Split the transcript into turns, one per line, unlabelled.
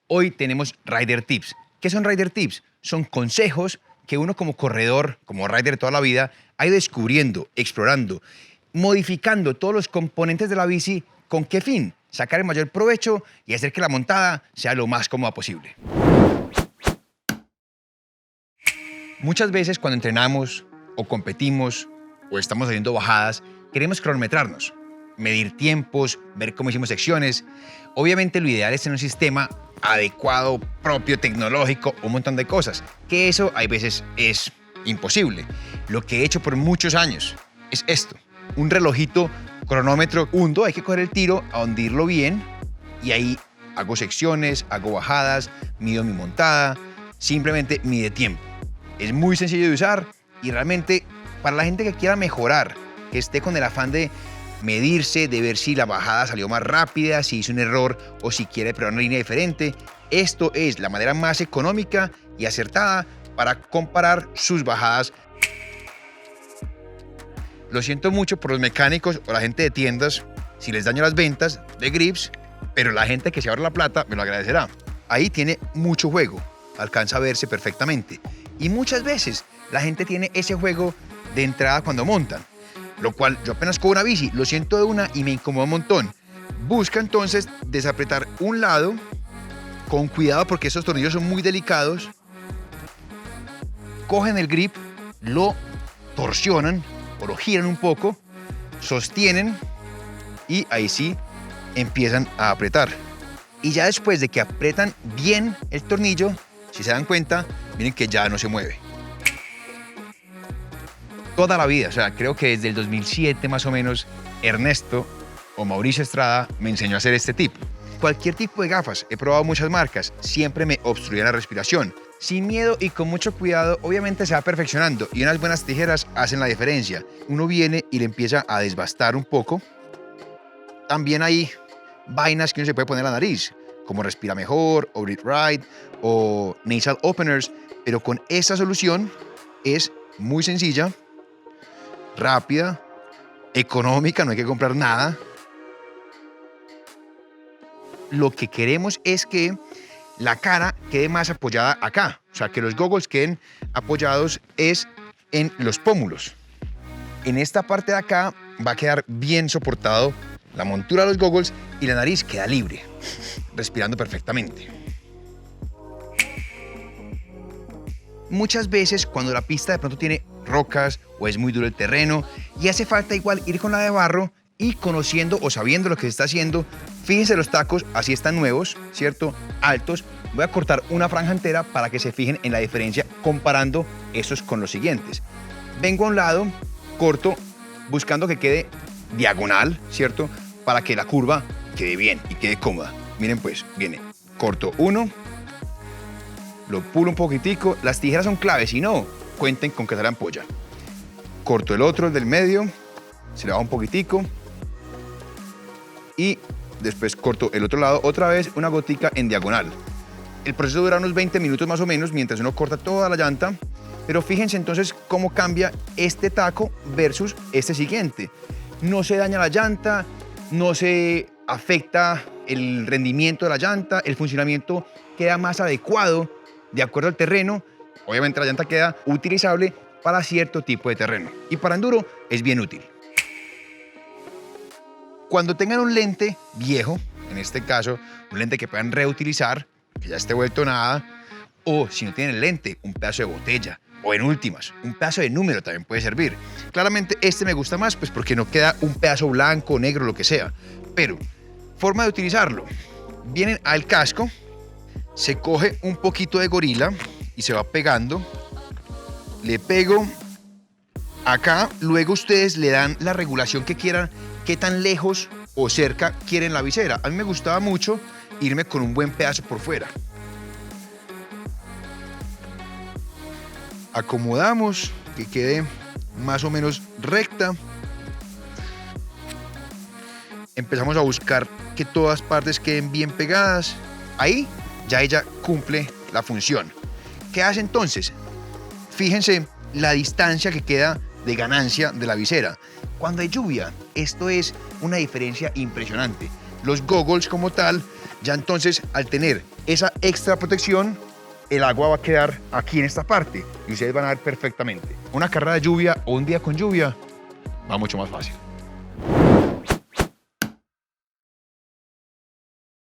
Hoy tenemos Rider Tips. ¿Qué son Rider Tips? Son consejos que uno como corredor, como rider toda la vida, ha ido descubriendo, explorando, modificando todos los componentes de la bici. ¿Con qué fin? Sacar el mayor provecho y hacer que la montada sea lo más cómoda posible. Muchas veces cuando entrenamos o competimos o estamos haciendo bajadas, queremos cronometrarnos, medir tiempos, ver cómo hicimos secciones. Obviamente lo ideal es tener un sistema adecuado, propio, tecnológico, un montón de cosas, que eso hay veces es imposible. Lo que he hecho por muchos años es esto, un relojito cronómetro hundo, hay que coger el tiro, a hundirlo bien y ahí hago secciones, hago bajadas, mido mi montada, simplemente mide tiempo. Es muy sencillo de usar y realmente para la gente que quiera mejorar, que esté con el afán de medirse, de ver si la bajada salió más rápida, si hizo un error o si quiere probar una línea diferente, esto es la manera más económica y acertada para comparar sus bajadas. Lo siento mucho por los mecánicos o la gente de tiendas si les daño las ventas de grips, pero la gente que se ahorra la plata me lo agradecerá. Ahí tiene mucho juego, alcanza a verse perfectamente. Y muchas veces la gente tiene ese juego de entrada cuando montan, lo cual yo apenas cojo una bici, lo siento de una y me incomoda un montón. Busca entonces desapretar un lado con cuidado porque esos tornillos son muy delicados. Cogen el grip, lo torsionan o lo giran un poco, sostienen y ahí sí empiezan a apretar. Y ya después de que apretan bien el tornillo, si se dan cuenta, miren que ya no se mueve. Toda la vida, o sea, creo que desde el 2007 más o menos, Ernesto o Mauricio Estrada me enseñó a hacer este tip. Cualquier tipo de gafas, he probado muchas marcas, siempre me obstruían la respiración. Sin miedo y con mucho cuidado, obviamente se va perfeccionando y unas buenas tijeras hacen la diferencia. Uno viene y le empieza a desbastar un poco. También hay vainas que uno se puede poner en la nariz, como Respira Mejor, o Breathe Right, o Nasal Openers, pero con esta solución es muy sencilla, rápida, económica, no hay que comprar nada. Lo que queremos es que la cara quede más apoyada acá, o sea, que los goggles queden apoyados es en los pómulos. En esta parte de acá va a quedar bien soportado la montura de los goggles y la nariz queda libre, respirando perfectamente. Muchas veces cuando la pista de pronto tiene rocas o es muy duro el terreno y hace falta igual ir con la de barro y conociendo o sabiendo lo que se está haciendo, fíjense los tacos, así están nuevos, ¿cierto? Altos. Voy a cortar una franja entera para que se fijen en la diferencia comparando estos con los siguientes. Vengo a un lado, corto, buscando que quede diagonal, ¿cierto? Para que la curva quede bien y quede cómoda. Miren pues, viene, corto uno, lo pulo un poquitico, las tijeras son claves, si no, cuenten con que sale ampolla. Corto el otro, el del medio, se le baja un poquitico y después corto el otro lado otra vez una gotica en diagonal. El proceso dura unos 20 minutos más o menos mientras uno corta toda la llanta, pero fíjense entonces cómo cambia este taco versus este siguiente. No se daña la llanta, no se afecta el rendimiento de la llanta, el funcionamiento queda más adecuado de acuerdo al terreno. Obviamente la llanta queda utilizable para cierto tipo de terreno y para enduro es bien útil. Cuando tengan un lente viejo, en este caso un lente que puedan reutilizar, que ya esté vuelto nada, o si no tienen el lente, un pedazo de botella, o en últimas, un pedazo de número también puede servir. Claramente este me gusta más pues porque no queda un pedazo blanco, negro, lo que sea. Pero, forma de utilizarlo. Vienen al casco, se coge un poquito de gorila y se va pegando. Le pego acá, luego ustedes le dan la regulación que quieran, qué tan lejos o cerca quieren la visera. A mí me gustaba mucho irme con un buen pedazo por fuera. Acomodamos, que quede más o menos recta. Empezamos a buscar que todas partes queden bien pegadas. Ahí ya ella cumple la función. ¿Qué hace entonces? Fíjense la distancia que queda de ganancia de la visera. Cuando hay lluvia, esto es una diferencia impresionante. los goggles como tal, ya entonces al tener esa extra protección, el agua va a quedar aquí en esta parte y ustedes van a ver perfectamente. Una carrera de lluvia o un día con lluvia va mucho más fácil.